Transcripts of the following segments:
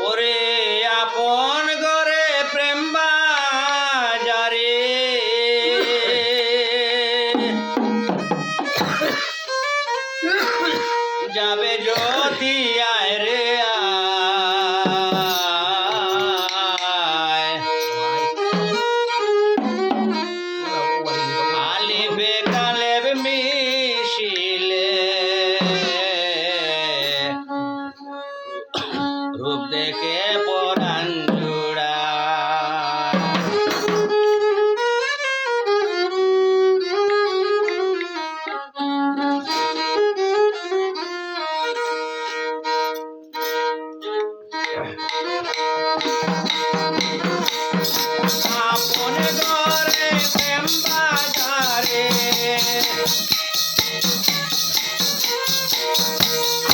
ওরে আপন ঘরে প্রেম বাজারে যাবে যদি আয় রে আয় আলিবে কালেব মিশিলে রূপ দেখে পরাণ জোড়া আপন ঘরে প্রেম বাজারে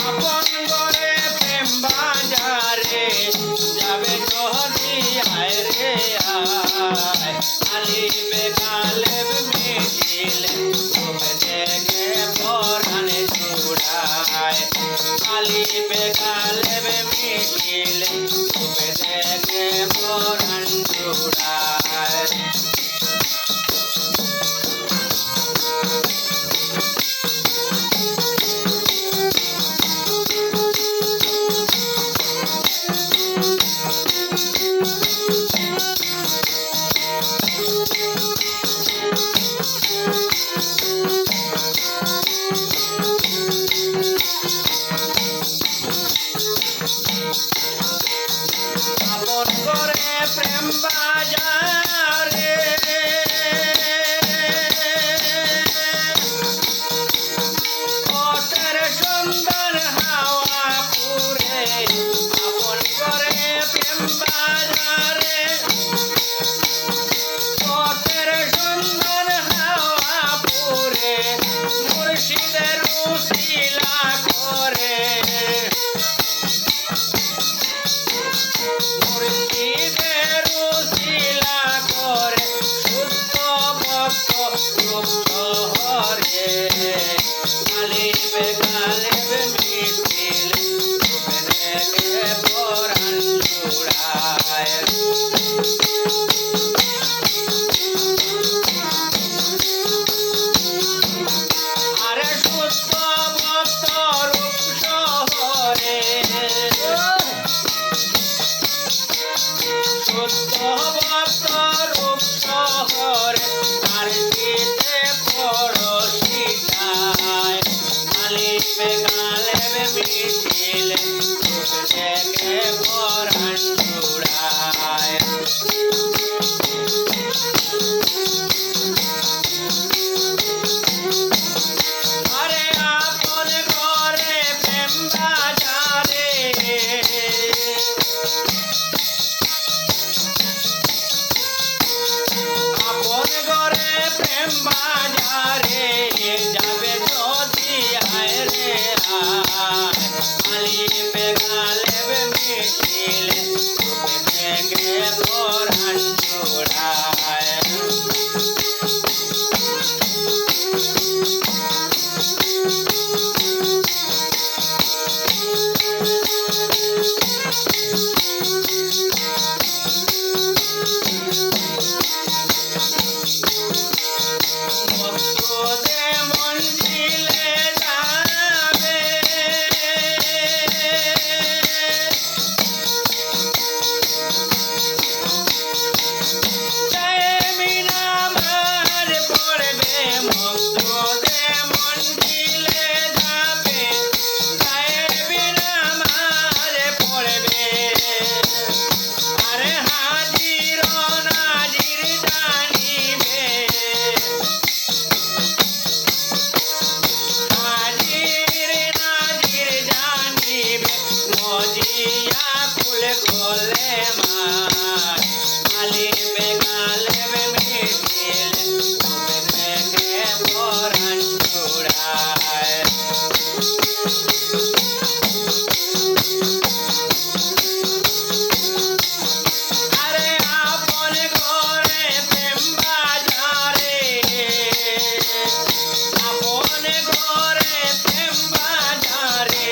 আপন ঘরে প্রেম বাজারে যাবে যদি আয় রে আয় আলিবে কালেব মিশিলে তবে দেখে পরাণে জুড়ায় আলিবে কালেব মিশিলে তবে দেখে পরাণ জুড়ায় আপন ঘরে প্রেম বাজারে ওঠের সুন্দর হাওয়া পুরে আপন ঘরে প্রেম বাজারে ওঠের সুন্দর হাওয়া পুরে মুর্শিদের উশিলা করে মুর্শিদের উশিলা করে শুদ্ধ ভক্ত রূপ হরে আলিবে কালেব মিশিলে রূপে দেখে পরাণ জুড়ায় আরে শুদ্ধ ভক্ত রূপ শহরে শুদ্ধ ভক্ত রূপ শহরে তার দিতে পড়শিটায় আলিবে কালেব মিশিলে রূপ দেখে পরাণ জুড়ায় আরে আপন ঘরে প্রেম বাজারে আপন ঘরে প্রেম বাজারে যাবে যদি আয় রে আয় আলিবে কালেব মিশিলে রূপে দেখে পরাণ জোড়ায় ভক্তদে মন্দিরে যাবে নামাজ পড়বে ভক্তদে মন্দিরে যাবে নামাজ পড়বে আরে হাজির নাজির জানিবে হাজির নাজির জানিবে মজিয়া ফুল খোলে মার আলিবে কালেব মিশিলে তবে দেখে পরাণ জোড়ায় আরে আপন ঘরে প্রেম বাজারে আপন ঘরে প্রেম বাজারে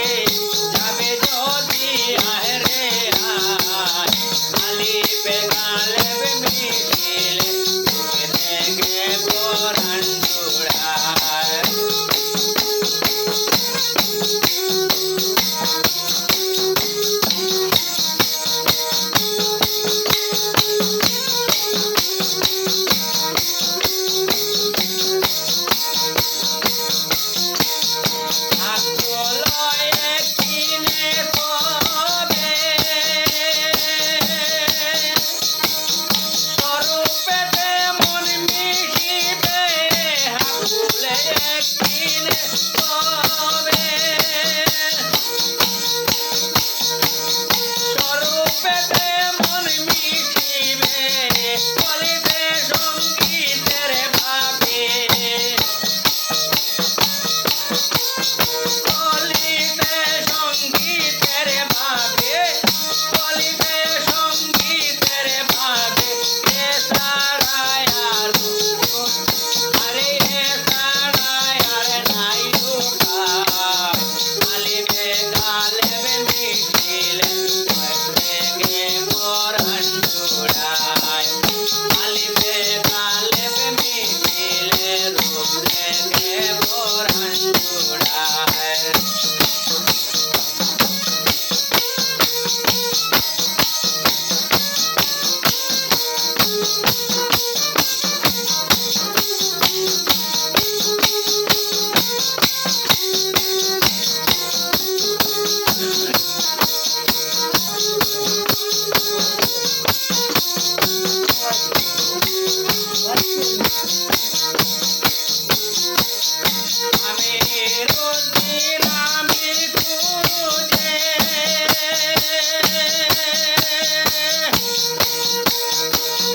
রোদিন আমি খুঁজে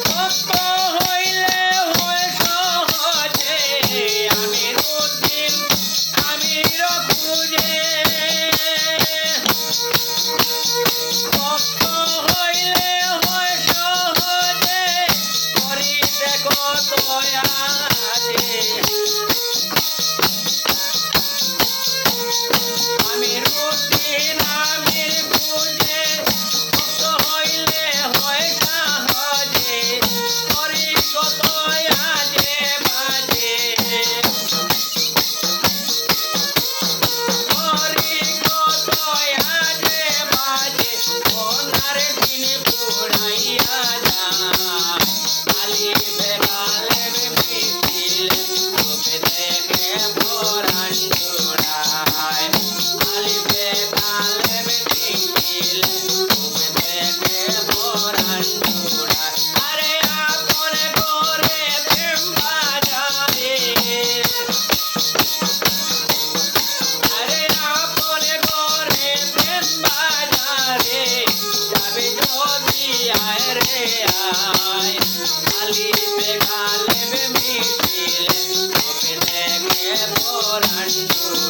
ভক্ত হইলে হয় সহজে আমি রোদিন আমি খুঁজে ভক্ত হইলে হয় সহজে করিতে কত আছে আমি রুদিন আমি বুঝে ভক্ত হইলে হয় সহজে করি কত আজে বাজে করি কত আজে বাজে ওনার দিন পুরাইয়া যায় কালি বেগালে মিছিলে রূপে দেখে ভরান জোড়ায় কালি বেগালে মিছিলে রূপে দেখে ভরান জোড়ায় আরে আপন করে প্রেম বাজারে আরে আপন করে প্রেম বাজারে যাবে যদি আয় রে আয় কালি বেগালে মিছিলে রূপে দেখে ভরান জোড়ায়